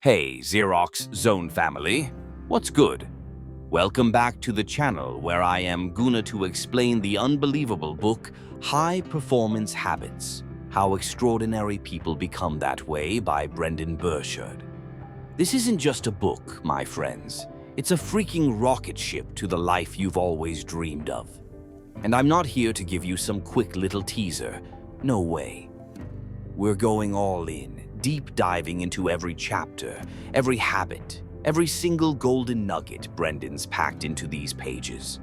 Hey, Xerox Zone family, what's good? Welcome back to the channel where I am gonna to explain the unbelievable book, High Performance Habits, How Extraordinary People Become That Way by Brendon Burchard. This isn't just a book, my friends. It's a freaking rocket ship to the life you've always dreamed of. And I'm not here to give you some quick little teaser. No way. We're going all in. Deep diving into every chapter, every habit, every single golden nugget Brendon's packed into these pages.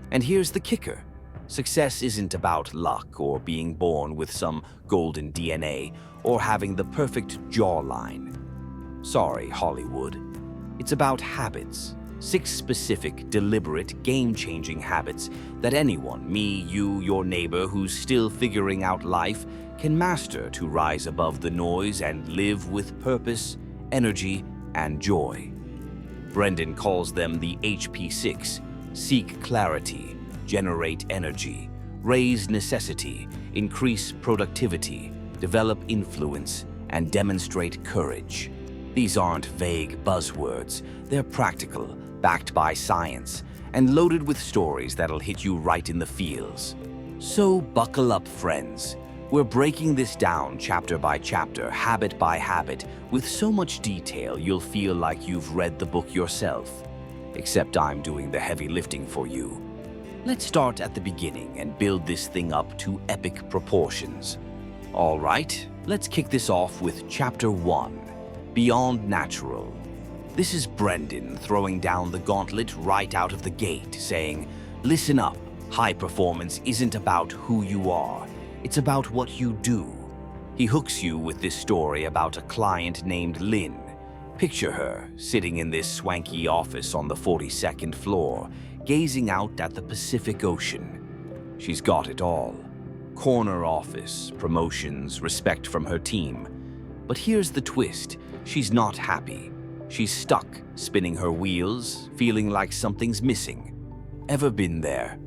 And here's the kicker. Success isn't about luck or being born with some golden DNA or having the perfect jawline. Sorry, Hollywood. It's about habits. 6 specific, deliberate, game-changing habits that anyone, me, you, your neighbor who's still figuring out life, can master to rise above the noise and live with purpose, energy, and joy. Brendon calls them the HP6: seek clarity, generate energy, raise necessity, increase productivity, develop influence, and demonstrate courage. These aren't vague buzzwords. They're practical, backed by science, and loaded with stories that'll hit you right in the feels. So buckle up, friends. We're breaking this down chapter by chapter, habit by habit, with so much detail you'll feel like you've read the book yourself. Except I'm doing the heavy lifting for you. Let's start at the beginning and build this thing up to epic proportions. All right, let's kick this off with Chapter 1, Beyond Natural. This is Brendon throwing down the gauntlet right out of the gate, saying, listen up, high performance isn't about who you are. It's about what you do. He hooks you with this story about a client named Lynn. Picture her sitting in this swanky office on the 42nd floor, gazing out at the Pacific Ocean. She's got it all. Corner office, promotions, respect from her team. But here's the twist. She's not happy. She's stuck, spinning her wheels, feeling like something's missing. Ever been there?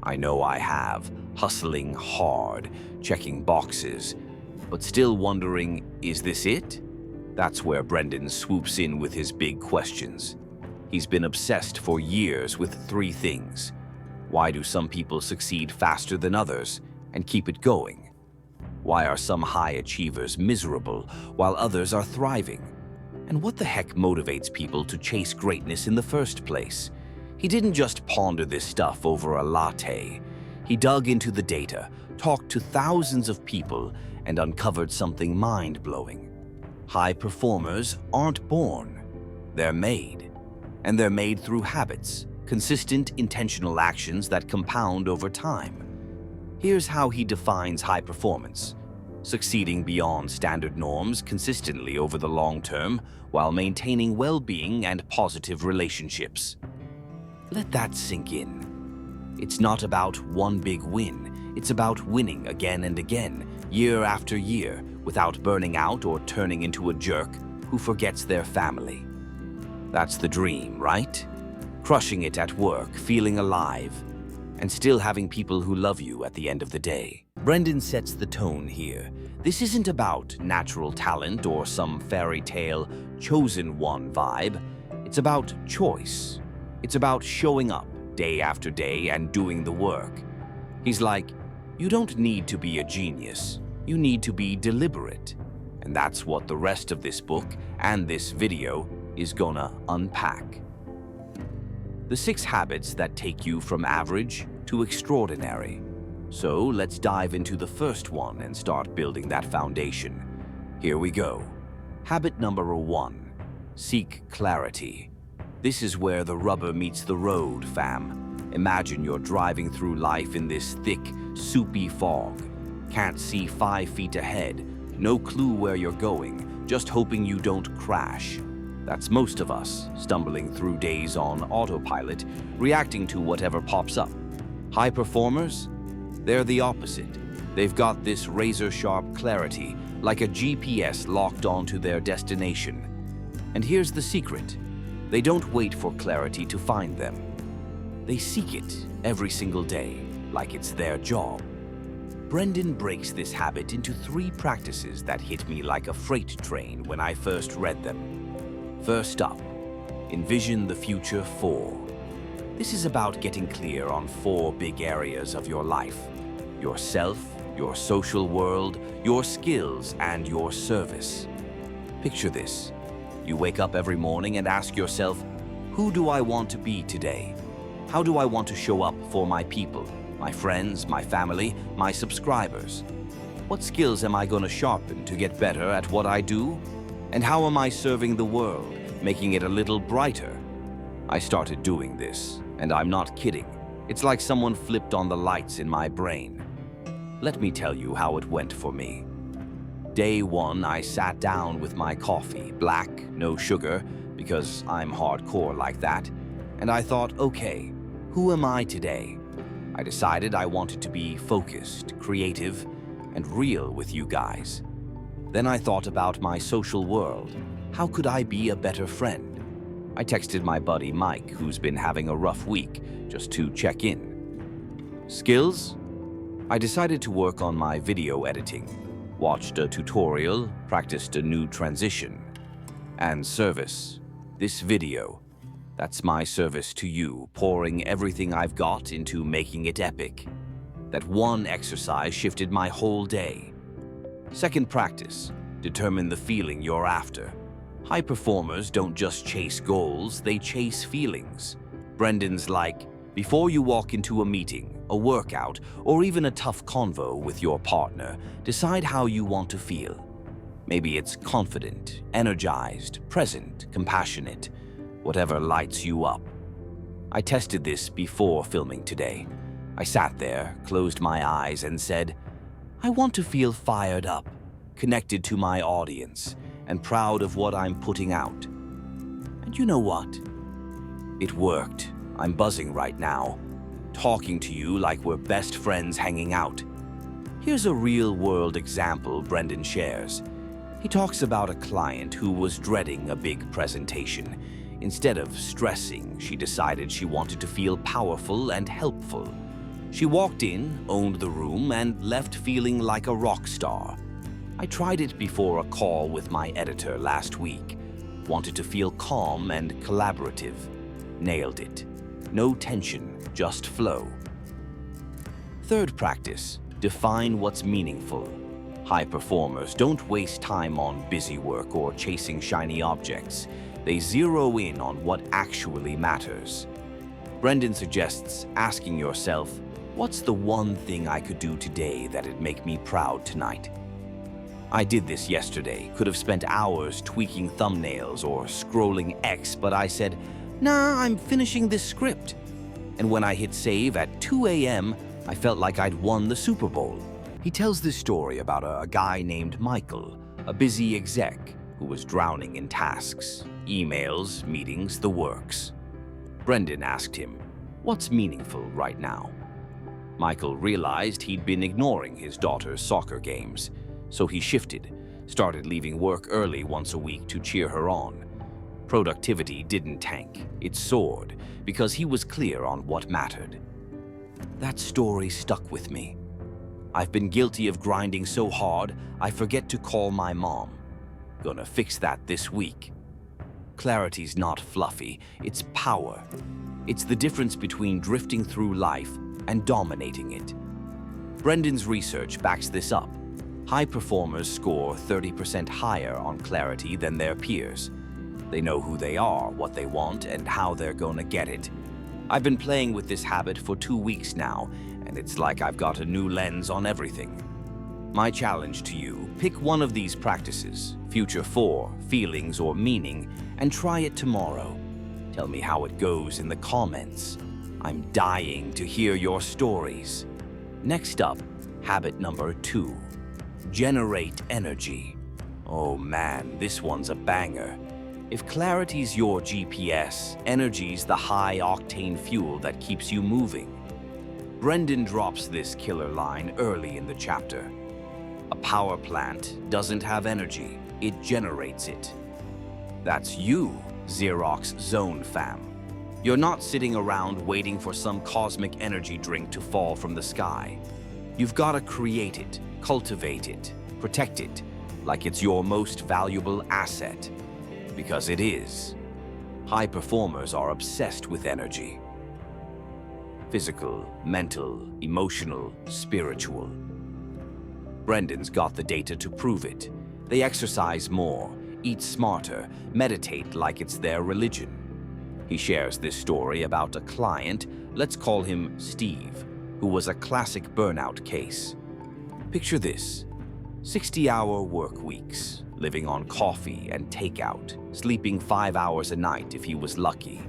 I know I have. Hustling hard, checking boxes, but still wondering, is this it? That's where Brendon swoops in with his big questions. He's been obsessed for years with 3 things. Why do some people succeed faster than others and keep it going? Why are some high achievers miserable while others are thriving? And what the heck motivates people to chase greatness in the first place? He didn't just ponder this stuff over a latte. He dug into the data, talked to thousands of people, and uncovered something mind-blowing. High performers aren't born. They're made. And they're made through habits, consistent, intentional actions that compound over time. Here's how he defines high performance: succeeding beyond standard norms consistently over the long term while maintaining well-being and positive relationships. Let that sink in. It's not about one big win. It's about winning again and again, year after year, without burning out or turning into a jerk who forgets their family. That's the dream, right? Crushing it at work, feeling alive, and still having people who love you at the end of the day. Brendon sets the tone here. This isn't about natural talent or some fairy tale chosen one vibe. It's about choice. It's about showing up day after day and doing the work. He's like, you don't need to be a genius. You need to be deliberate. And that's what the rest of this book and this video is gonna unpack. The 6 habits that take you from average to extraordinary. So let's dive into the first one and start building that foundation. Here we go. Habit number 1, seek clarity. This is where the rubber meets the road, fam. Imagine you're driving through life in this thick, soupy fog. Can't see 5 feet ahead, no clue where you're going, just hoping you don't crash. That's most of us, stumbling through days on autopilot, reacting to whatever pops up. High performers? They're the opposite. They've got this razor-sharp clarity, like a GPS locked onto their destination. And here's the secret. They don't wait for clarity to find them. They seek it every single day, like it's their job. Brendon breaks this habit into 3 practices that hit me like a freight train when I first read them. First up, envision the future 4. This is about getting clear on 4 big areas of your life: yourself, your social world, your skills, and your service. Picture this. You wake up every morning and ask yourself, who do I want to be today? How do I want to show up for my people, my friends, my family, my subscribers? What skills am I going to sharpen to get better at what I do? And how am I serving the world, making it a little brighter? I started doing this, and I'm not kidding. It's like someone flipped on the lights in my brain. Let me tell you how it went for me. Day 1, I sat down with my coffee, black, no sugar, because I'm hardcore like that, and I thought, okay, who am I today? I decided I wanted to be focused, creative, and real with you guys. Then I thought about my social world. How could I be a better friend? I texted my buddy Mike, who's been having a rough week, just to check in. Skills? I decided to work on my video editing, watched a tutorial, practiced a new transition. And service. This video, that's my service to you, pouring everything I've got into making it epic. That one exercise shifted my whole day. Second practice, determine the feeling you're after. High performers don't just chase goals, they chase feelings. Brendon's like, before you walk into a meeting, a workout, or even a tough convo with your partner, decide how you want to feel. Maybe it's confident, energized, present, compassionate, whatever lights you up. I tested this before filming today. I sat there, closed my eyes, and said, I want to feel fired up, connected to my audience, and proud of what I'm putting out. And you know what? It worked. I'm buzzing right now, talking to you like we're best friends hanging out. Here's a real-world example Brendon shares. He talks about a client who was dreading a big presentation. Instead of stressing, she decided she wanted to feel powerful and helpful. She walked in, owned the room, and left feeling like a rock star. I tried it before a call with my editor last week. Wanted to feel calm and collaborative. Nailed it. No tension, just flow. Third practice, define what's meaningful. High performers don't waste time on busy work or chasing shiny objects. They zero in on what actually matters. Brendon suggests asking yourself, what's the one thing I could do today that'd make me proud tonight? I did this yesterday, could have spent hours tweaking thumbnails or scrolling X, but I said, nah, I'm finishing this script. And when I hit save at 2 a.m., I felt like I'd won the Super Bowl. He tells this story about a guy named Michael, a busy exec who was drowning in tasks, emails, meetings, the works. Brendon asked him, what's meaningful right now? Michael realized he'd been ignoring his daughter's soccer games, so he shifted, started leaving work early once a week to cheer her on. Productivity didn't tank, it soared, because he was clear on what mattered. That story stuck with me. I've been guilty of grinding so hard, I forget to call my mom. Gonna fix that this week. Clarity's not fluffy, it's power. It's the difference between drifting through life and dominating it. Brendon's research backs this up. High performers score 30% higher on clarity than their peers. They know who they are, what they want, and how they're gonna get it. I've been playing with this habit for 2 weeks now, and it's like I've got a new lens on everything. My challenge to you, pick one of these practices, future 4, feelings, or meaning, and try it tomorrow. Tell me how it goes in the comments. I'm dying to hear your stories. Next up, habit number 2. Generate energy. Oh man, this one's a banger. If clarity's your GPS, energy's the high-octane fuel that keeps you moving. Brendon drops this killer line early in the chapter. A power plant doesn't have energy, it generates it. That's you, Xerox Zone fam. You're not sitting around waiting for some cosmic energy drink to fall from the sky. You've got to create it, cultivate it, protect it, like it's your most valuable asset. Because it is. High performers are obsessed with energy. Physical, mental, emotional, spiritual. Brendon's got the data to prove it. They exercise more, eat smarter, meditate like it's their religion. He shares this story about a client, let's call him Steve, who was a classic burnout case. Picture this: 60-hour work weeks, living on coffee and takeout, sleeping 5 hours a night if he was lucky.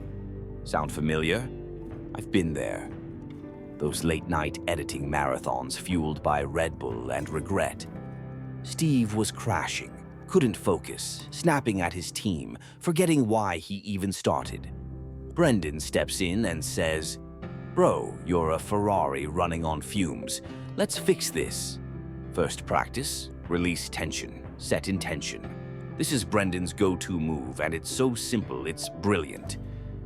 Sound familiar? I've been there. Those late-night editing marathons fueled by Red Bull and regret. Steve was crashing, couldn't focus, snapping at his team, forgetting why he even started. Brendon steps in and says, "Bro, you're a Ferrari running on fumes. Let's fix this." First practice, release tension, set intention. This is Brendon's go-to move, and it's so simple, it's brilliant.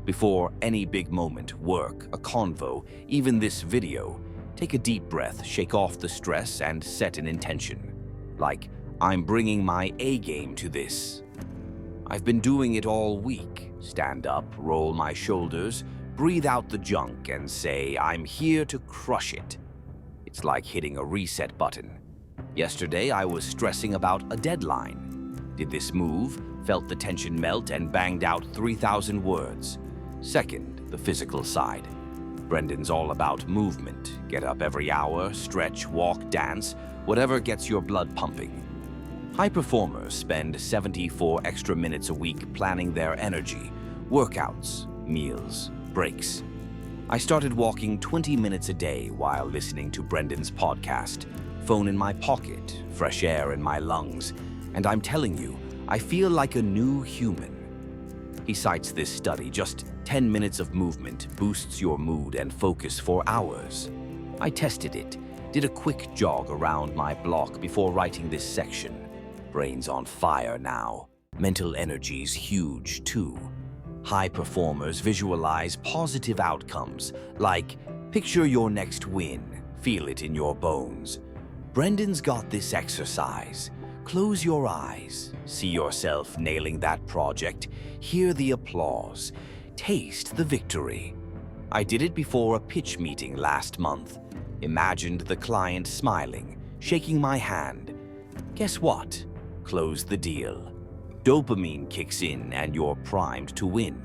Before any big moment, work, a convo, even this video, take a deep breath, shake off the stress, and set an intention. Like, I'm bringing my A game to this. I've been doing it all week. Stand up, roll my shoulders, breathe out the junk, and say, I'm here to crush it. It's like hitting a reset button. Yesterday, I was stressing about a deadline. Did this move, felt the tension melt, and banged out 3,000 words. Second, the physical side. Brendon's all about movement. Get up every hour, stretch, walk, dance, whatever gets your blood pumping. High performers spend 74 extra minutes a week planning their energy, workouts, meals, breaks. I started walking 20 minutes a day while listening to Brendon's podcast, phone in my pocket, fresh air in my lungs, and I'm telling you, I feel like a new human. He cites this study: just 10 minutes of movement boosts your mood and focus for hours. I tested it, did a quick jog around my block before writing this section. Brain's on fire now. Mental energy's huge too. High performers visualize positive outcomes, like picture your next win, feel it in your bones. Brendon's got this exercise. Close your eyes, see yourself nailing that project, hear the applause, taste the victory. I did it before a pitch meeting last month. Imagined the client smiling, shaking my hand. Guess what? Close the deal. Dopamine kicks in and you're primed to win.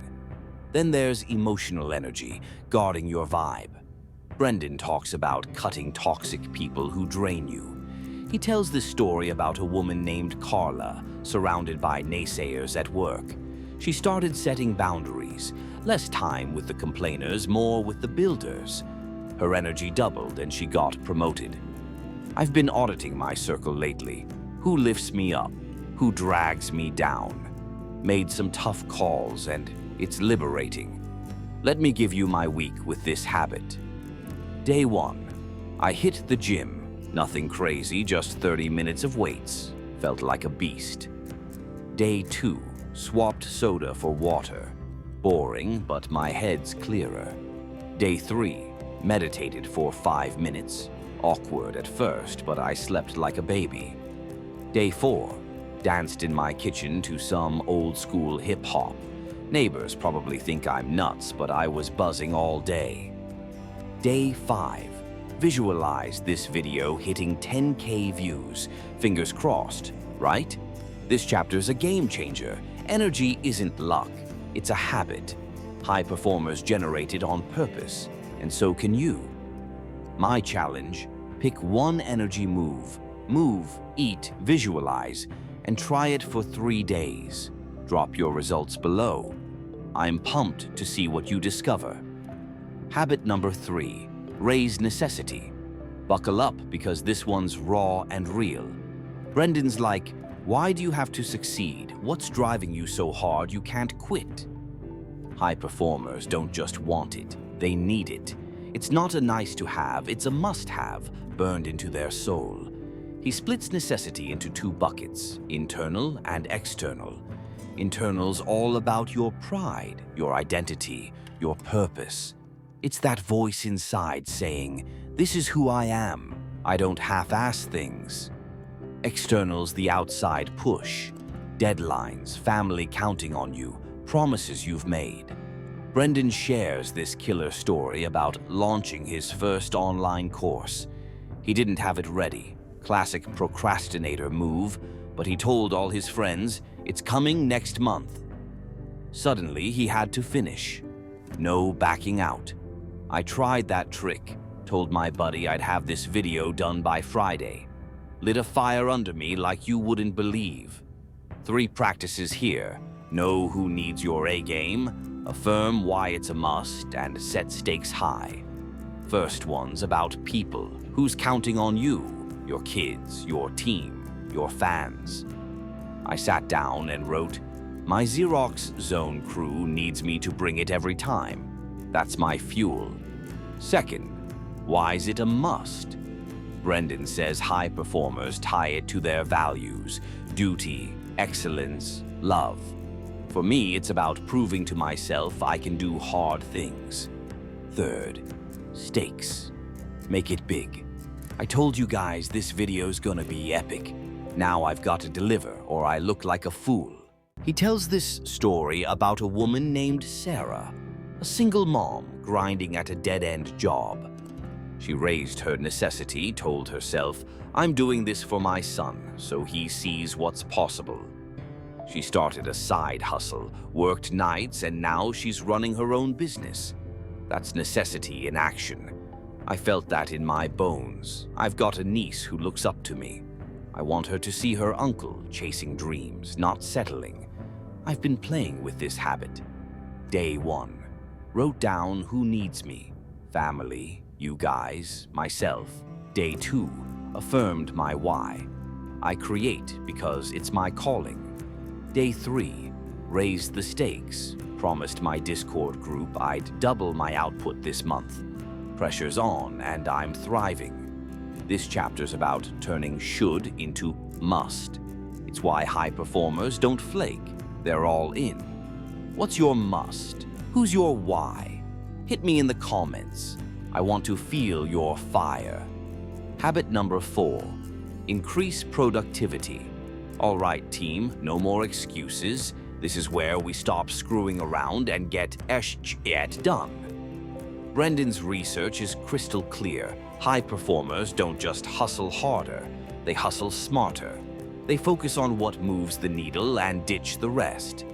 Then there's emotional energy, guarding your vibe. Brendon talks about cutting toxic people who drain you. He tells this story about a woman named Carla, surrounded by naysayers at work. She started setting boundaries, less time with the complainers, more with the builders. Her energy doubled and she got promoted. I've been auditing my circle lately. Who lifts me up? Who drags me down? Made some tough calls and it's liberating. Let me give you my week with this habit. Day 1. I hit the gym. Nothing crazy, just 30 minutes of weights. Felt like a beast. Day 2. Swapped soda for water. Boring, but my head's clearer. Day 3. Meditated for 5 minutes. Awkward at first, but I slept like a baby. Day 4. Danced in my kitchen to some old-school hip-hop. Neighbors probably think I'm nuts, but I was buzzing all day. Day 5. Visualize this video hitting 10K views. Fingers crossed, right? This chapter's a game changer. Energy isn't luck, it's a habit. High performers generate it on purpose, and so can you. My challenge: pick one energy move. Move, eat, visualize, and try it for 3 days. Drop your results below. I'm pumped to see what you discover. Habit number 3. Raise necessity. Buckle up because this one's raw and real. Brendon's like, why do you have to succeed? What's driving you so hard you can't quit? High performers don't just want it, they need it. It's not a nice to have, it's a must have, burned into their soul. He splits necessity into 2 buckets, internal and external. Internal's all about your pride, your identity, your purpose. It's that voice inside saying, this is who I am. I don't half-ass things. External's the outside push. Deadlines, family counting on you, promises you've made. Brendon shares this killer story about launching his first online course. He didn't have it ready, classic procrastinator move, but he told all his friends, "It's coming next month." Suddenly, he had to finish. No backing out. I tried that trick, told my buddy I'd have this video done by Friday. Lit a fire under me like you wouldn't believe. 3 practices here: know who needs your A game, affirm why it's a must, and set stakes high. First one's about people. Who's counting on you? Your kids, your team, your fans. I sat down and wrote, "My Xerox zone crew needs me to bring it every time. That's my fuel." Second, why is it a must? Brendon says high performers tie it to their values: duty, excellence, love. For me, it's about proving to myself I can do hard things. Third, stakes. Make it big. I told you guys this video's gonna be epic. Now I've got to deliver or I look like a fool. He tells this story about a woman named Sarah, a single mom grinding at a dead-end job. She raised her necessity, told herself, "I'm doing this for my son, so he sees what's possible." She started a side hustle, worked nights, and now she's running her own business. That's necessity in action. I felt that in my bones. I've got a niece who looks up to me. I want her to see her uncle chasing dreams, not settling. I've been playing with this habit. Day 1. Wrote down who needs me. Family, you guys, myself. Day 2. Affirmed my why. I create because it's my calling. Day 3. Raised the stakes. Promised my Discord group I'd double my output this month. Pressure's on and I'm thriving. This chapter's about turning should into must. It's why high performers don't flake. They're all in. What's your must? Who's your why? Hit me in the comments. I want to feel your fire. Habit number 4. Increase productivity. All right, team, no more excuses. This is where we stop screwing around and get it done. Brendon's research is crystal clear. High performers don't just hustle harder, they hustle smarter. They focus on what moves the needle and ditch the rest.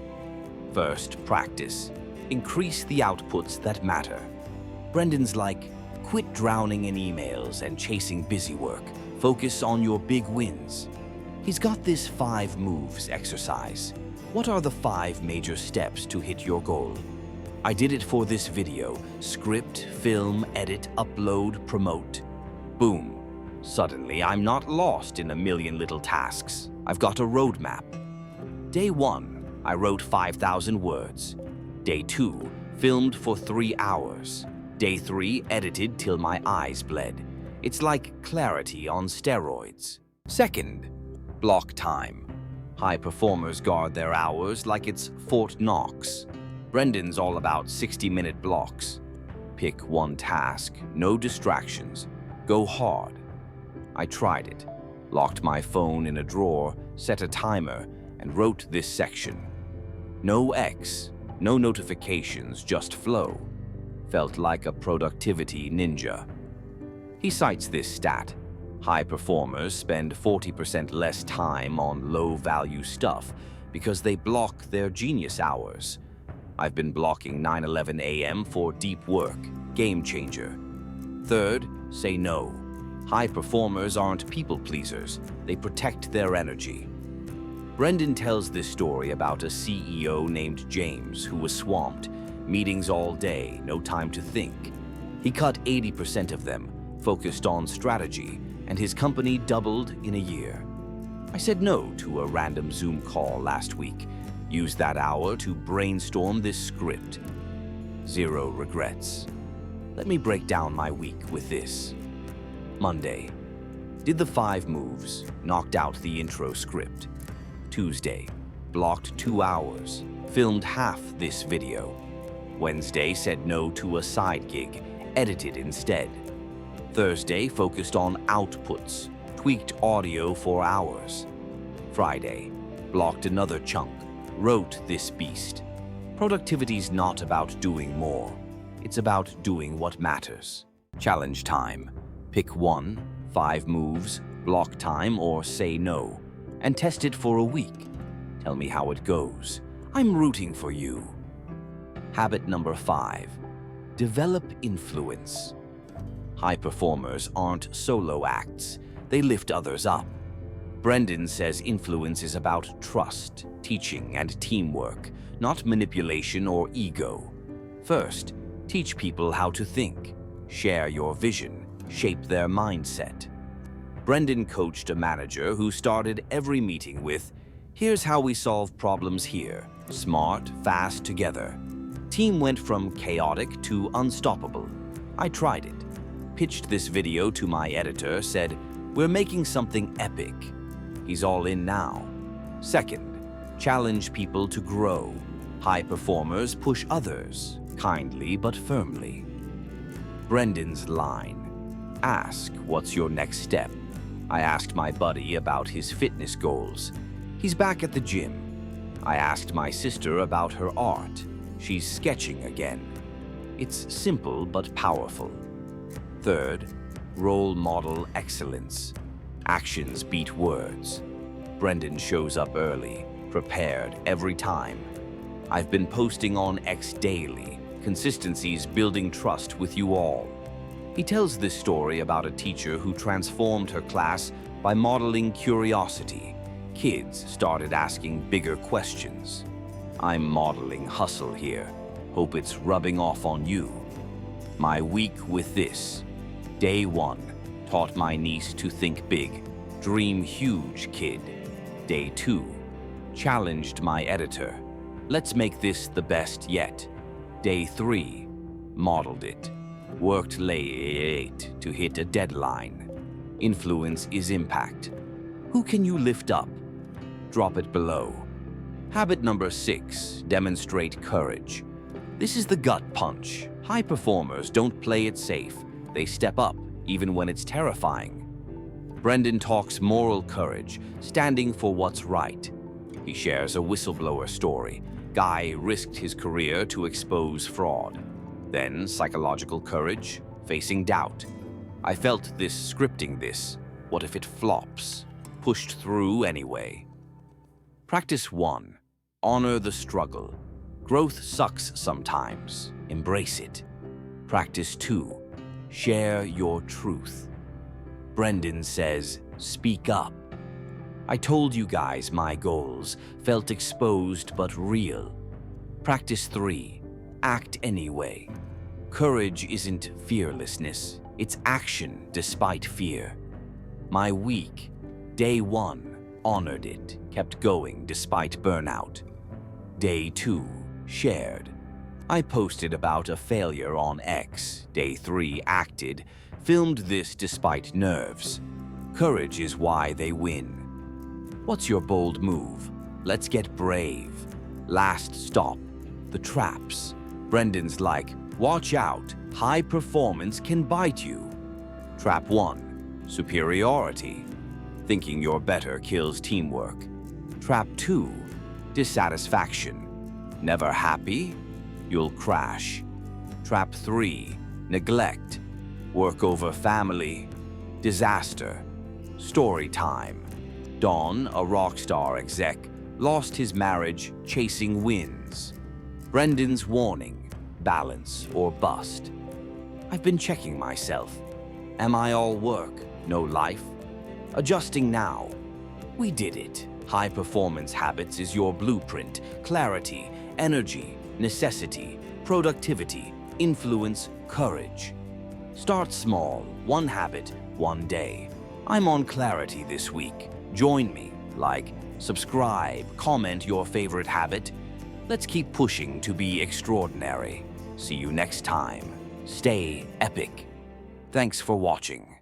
First, practice. Increase the outputs that matter. Brendon's like, quit drowning in emails and chasing busy work. Focus on your big wins. He's got this 5 moves exercise. What are the 5 major steps to hit your goal? I did it for this video. Script, film, edit, upload, promote. Boom. Suddenly, I'm not lost in a million little tasks. I've got a roadmap. Day 1, I wrote 5,000 words. Day 2, filmed for 3 hours. Day 3, edited till my eyes bled. It's like clarity on steroids. Second, block time. High performers guard their hours like it's Fort Knox. Brendon's all about 60-minute blocks. Pick one task, no distractions. Go hard. I tried it. Locked my phone in a drawer, set a timer, and wrote this section. No X, no notifications, just flow. Felt like a productivity ninja. He cites this stat. High performers spend 40% less time on low-value stuff because they block their genius hours. I've been blocking 9:11 a.m. for deep work. Game changer. Third, say no. High performers aren't people pleasers. They protect their energy. Brendon tells this story about a CEO named James who was swamped. Meetings all day, no time to think. He cut 80% of them, focused on strategy, and his company doubled in a year. I said no to a random Zoom call last week. Used that hour to brainstorm this script. 0 regrets. Let me break down my week with this. Monday. Did the 5 moves, knocked out the intro script. Tuesday. Blocked 2 hours, filmed half this video. Wednesday said no to a side gig, edited instead. Thursday focused on outputs, tweaked audio for hours. Friday, blocked another chunk, wrote this beast. Productivity's not about doing more. It's about doing what matters. Challenge time. Pick 1, 5 moves, block time, or say no, and test it for a week. Tell me how it goes. I'm rooting for you. Habit number 5. Develop influence. High performers aren't solo acts. They lift others up. Brendon says influence is about trust, teaching, and teamwork, not manipulation or ego. First, teach people how to think. Share your vision. Shape their mindset. Brendon coached a manager who started every meeting with, "Here's how we solve problems here. Smart, fast, together." Team went from chaotic to unstoppable. I tried it. Pitched this video to my editor, said, "We're making something epic." He's all in now. Second, challenge people to grow. High performers push others, kindly but firmly. Brendon's line. Ask, "What's your next step?" I asked my buddy about his fitness goals. He's back at the gym. I asked my sister about her art. She's sketching again. It's simple but powerful. Third, role model excellence. Actions beat words. Brendon shows up early, prepared every time. I've been posting on X daily. Consistency's building trust with you all. He tells this story about a teacher who transformed her class by modeling curiosity. Kids started asking bigger questions. I'm modeling hustle here. Hope it's rubbing off on you. My week with this. Day 1. Taught my niece to think big. Dream huge, kid. Day 2. Challenged my editor. Let's make this the best yet. Day 3. Modeled it. Worked late to hit a deadline. Influence is impact. Who can you lift up? Drop it below. Habit number 6. Demonstrate courage. This is the gut punch. High performers don't play it safe. They step up, even when it's terrifying. Brendon talks moral courage, standing for what's right. He shares a whistleblower story. Guy risked his career to expose fraud. Then psychological courage, facing doubt. I felt this scripting this. What if it flops? Pushed through anyway. Practice 1. Honor the struggle. Growth sucks sometimes. Embrace it. Practice 2. Share your truth. Brendon says, speak up. I told you guys my goals. Felt exposed but real. Practice 3. Act anyway. Courage isn't fearlessness. It's action despite fear. My week. Day 1. Honored it. Kept going despite burnout. Day 2. Shared. I posted about a failure on X. Day 3. Acted. Filmed this despite nerves. Courage is why they win. What's your bold move? Let's get brave. Last stop. The traps. Brendon's like, watch out. High performance can bite you. Trap 1. Superiority. Thinking you're better kills teamwork. Trap 2. Dissatisfaction. Never happy? You'll crash. Trap 3. Neglect. Work over family. Disaster. Story time. Don, a rock star exec, lost his marriage chasing wins. Brendon's warning. Balance or bust. I've been checking myself. Am I all work, no life? Adjusting now. We did it. High performance habits is your blueprint. Clarity, energy, necessity, productivity, influence, courage. Start small, one habit, one day. I'm on clarity this week. Join me. Like, subscribe, comment your favorite habit. Let's keep pushing to be extraordinary. See you next time. Stay epic. Thanks for watching.